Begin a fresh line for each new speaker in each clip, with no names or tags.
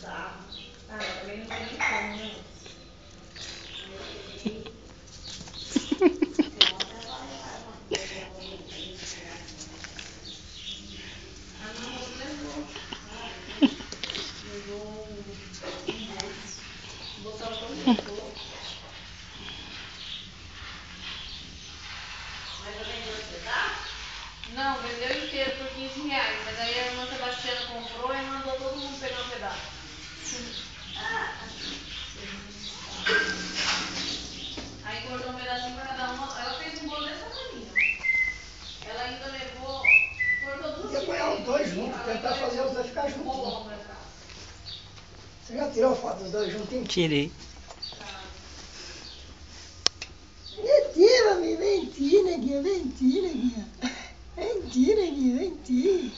Tá. Ah, também não tem como, né? A minha moça levou. Levou um bolso. O bolso tava todo gostoso. Mas eu vendeu você, tá? Não, vendeu inteiro por R$15. Mas aí a irmã Sebastiana comprou e mandou todo mundo pegar um pedaço. Aí cortou um pedacinho pra cada uma. Ela fez um bolo dessa tamanho. Ela ainda levou. Cortou duas.
Podia pôr os dois juntos, tentar fazer os dois ficar juntos. Você já tirou foto dos dois juntinhos?
Tirei.
Mentira, mentira, Guia, mentira, Guia. Mentira, Guia, mentira.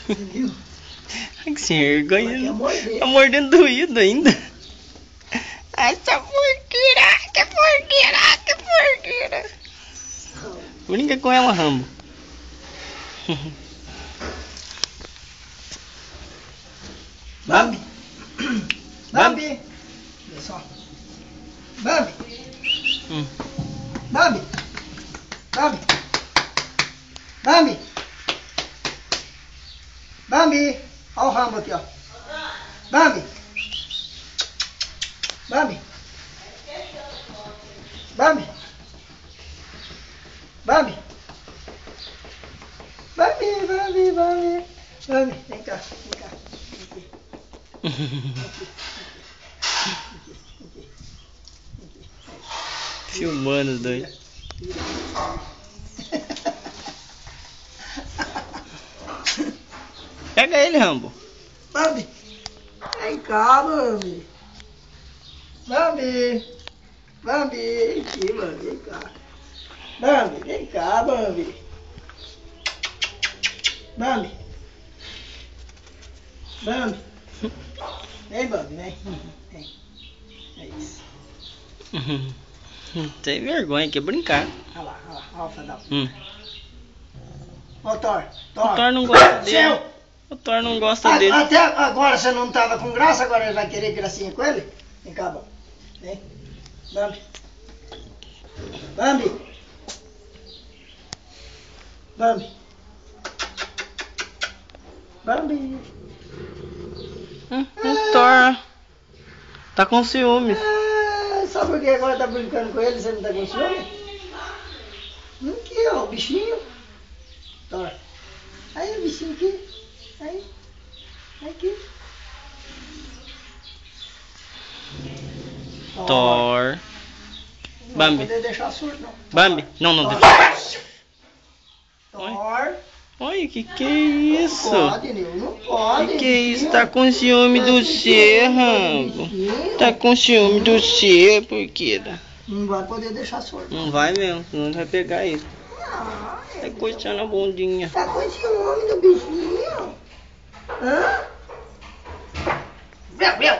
Você viu?
Ai, que sem vergonha.
Tá
mordendo doído ainda. Essa porqueira, que porqueira, que porqueira. Brinca com ela, Rambo.
Bambi. Bambi. Olha só. Bambi. Bambi. Bambi. Bambi. Bambi. Olha o Rambo aqui, ó. Bambi. Bambi. Bambi. Bambi. Bambi, Bambi, Bambi. Bambi, vem cá, vem cá.
Filmando os dois. Pega ele, Rambo.
Bambi. Vem cá, Bambi. Bambi. Bambi, aqui, Bambi, vem cá. Bambi, vem cá, Bambi. Bambi. Bambi. Vem, Bambi, vem. Vem. É isso.
Tem vergonha, quer brincar.
Olha lá, olha o fadão.
O
Ô, Thor.
Thor não gosta dele. O Thor não gosta dele.
Até agora você não estava com graça, agora ele vai querer gracinha com ele? Vem cá, Bambi. Vem. Bambi. Bambi. Bambi. Bambi.
O Thor tá com ciúmes.
Só porque agora tá brincando com ele, você não tá com ciúme? Aqui, ó, o bichinho. Thor. Aí, o bichinho aqui. Aí. Aqui.
Thor. Bambi.
Não vou poder deixar surdo, não.
Bambi. Não, não.
Thor.
Olha, que é isso?
Não pode, Nil, não pode.
Que é isso? Tá com ciúme do C, Rambo. Tá com ciúme do C, porqueira.
Não vai poder deixar surdo.
Não vai mesmo, senão vai pegar ele.
Ah,
Tá coçando a bundinha.
tá com ciúme do bichinho? Hã? Meu.